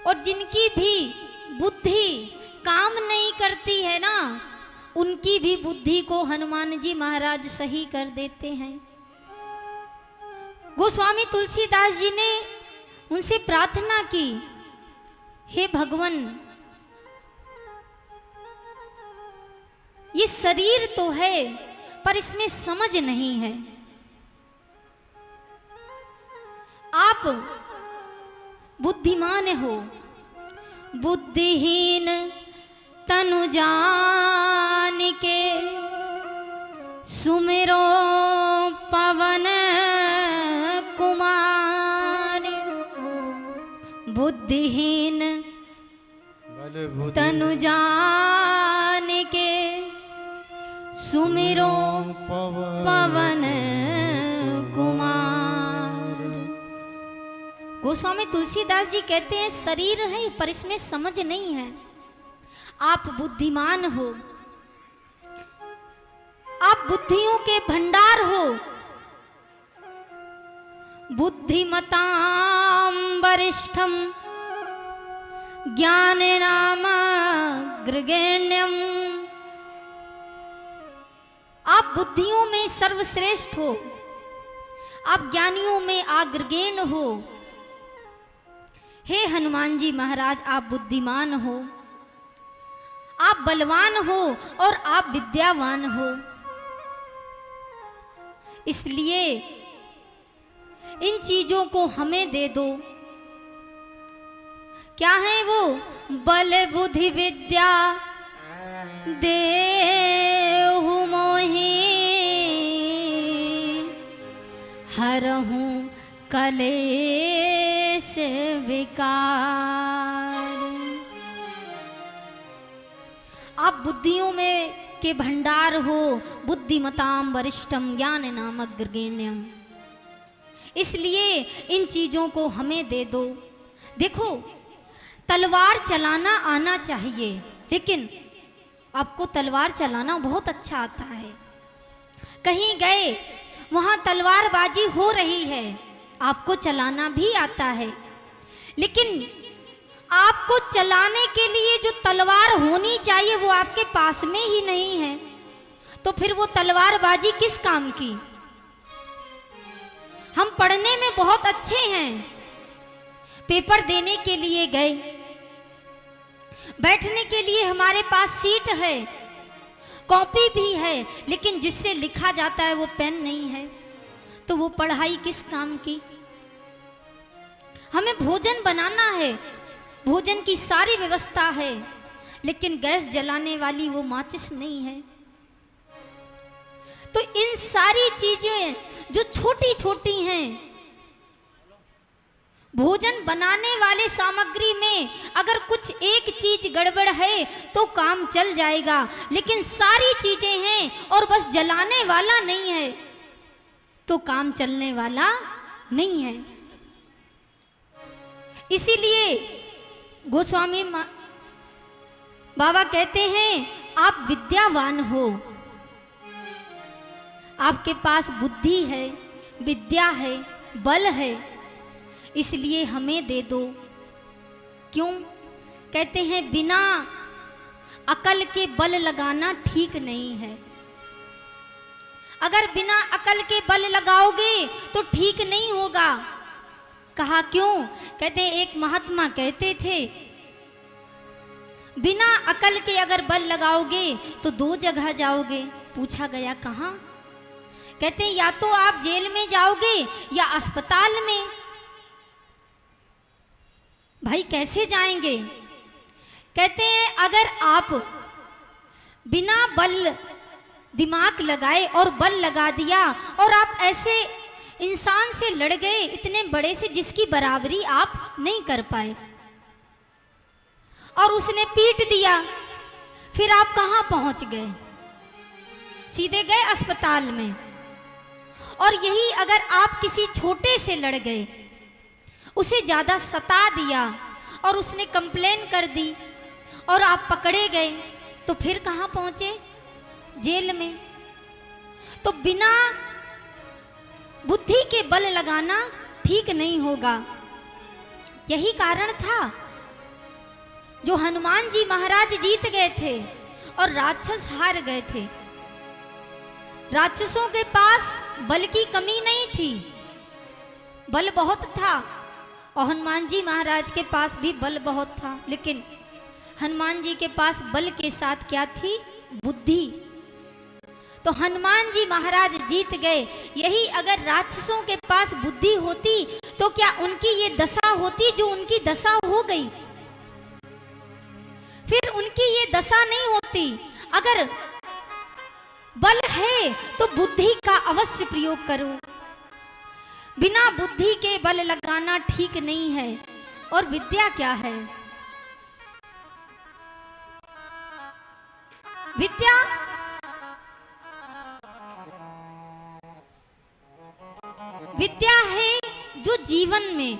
और जिनकी भी बुद्धि काम नहीं करती है ना, उनकी भी बुद्धि को हनुमान जी महाराज सही कर देते हैं। गोस्वामी तुलसीदास जी ने उनसे प्रार्थना की, हे भगवान, ये शरीर तो है पर इसमें समझ नहीं है। आप बुद्धिमान हो, बुद्धिहीन तनु जान के सुमिरो पवन कुमार। बुद्धिहीन तनु जान के सुमिरो पवन कुमार। गोस्वामी तुलसीदास जी कहते हैं शरीर है पर इसमें समझ नहीं है। आप बुद्धिमान हो, आप बुद्धियों के भंडार हो। बुद्धिमतां वरिष्ठम ज्ञानेनामग्रगण्यम। आप बुद्धियों में सर्वश्रेष्ठ हो, आप ज्ञानियों में अग्रगण्य हो। हे हनुमान जी महाराज, आप बुद्धिमान हो, आप बलवान हो और आप विद्यावान हो। इसलिए इन चीजों को हमें दे दो। क्या है वो? बल बुद्धि विद्या देहु मोहि, हरहु कलेश विकार। आप बुद्धियों में के भंडार हो। बुद्धिमताम वरिष्ठम ज्ञान नाम अग्रगण्यम। इसलिए इन चीजों को हमें दे दो। देखो, तलवार चलाना आना चाहिए, लेकिन आपको तलवार चलाना बहुत अच्छा आता है। कहीं गए, वहां तलवारबाजी हो रही है, आपको चलाना भी आता है, लेकिन आपको चलाने के लिए जो तलवार होनी चाहिए वो आपके पास में ही नहीं है, तो फिर वो तलवारबाजी किस काम की? हम पढ़ने में बहुत अच्छे हैं, पेपर देने के लिए गए, बैठने के लिए हमारे पास सीट है, कॉपी भी है, लेकिन जिससे लिखा जाता है वो पेन नहीं है, तो वो पढ़ाई किस काम की? हमें भोजन बनाना है, भोजन की सारी व्यवस्था है, लेकिन गैस जलाने वाली वो माचिस नहीं है। तो इन सारी चीजें जो छोटी छोटी हैं, भोजन बनाने वाले सामग्री में अगर कुछ एक चीज गड़बड़ है तो काम चल जाएगा, लेकिन सारी चीजें हैं और बस जलाने वाला नहीं है तो काम चलने वाला नहीं है। इसीलिए गोस्वामी बाबा कहते हैं आप विद्यावान हो, आपके पास बुद्धि है, विद्या है, बल है, इसलिए हमें दे दो। क्यों? कहते हैं बिना अकल के बल लगाना ठीक नहीं है। अगर बिना अकल के बल लगाओगे तो ठीक नहीं होगा। कहा क्यों? कहते एक महात्मा कहते थे बिना अकल के अगर बल लगाओगे तो दो जगह जाओगे। पूछा गया कहाँ? कहते हैं या तो आप जेल में जाओगे या अस्पताल में। भाई कैसे जाएंगे? कहते हैं अगर आप बिना बल दिमाग लगाए और बल लगा दिया और आप ऐसे इंसान से लड़ गए इतने बड़े से जिसकी बराबरी आप नहीं कर पाए और उसने पीट दिया, फिर आप कहाँ पहुंच गए? सीधे गए अस्पताल में। और यही अगर आप किसी छोटे से लड़ गए, उसे ज्यादा सता दिया और उसने कंप्लेन कर दी और आप पकड़े गए, तो फिर कहाँ पहुंचे? जेल में। तो बिना बुद्धि के बल लगाना ठीक नहीं होगा। यही कारण था जो हनुमान जी महाराज जीत गए थे और राक्षस हार गए थे। राक्षसों के पास बल की कमी नहीं थी, बल बहुत था, और हनुमान जी महाराज के पास भी बल बहुत था, लेकिन हनुमान जी के पास बल के साथ क्या थी? बुद्धि। तो हनुमान जी महाराज जीत गए। यही अगर राक्षसों के पास बुद्धि होती तो क्या उनकी ये दशा होती जो उनकी दशा हो गई? फिर उनकी ये दशा नहीं होती। अगर बल है तो बुद्धि का अवश्य प्रयोग करो, बिना बुद्धि के बल लगाना ठीक नहीं है। और विद्या क्या है? विद्या विद्या है जो जीवन में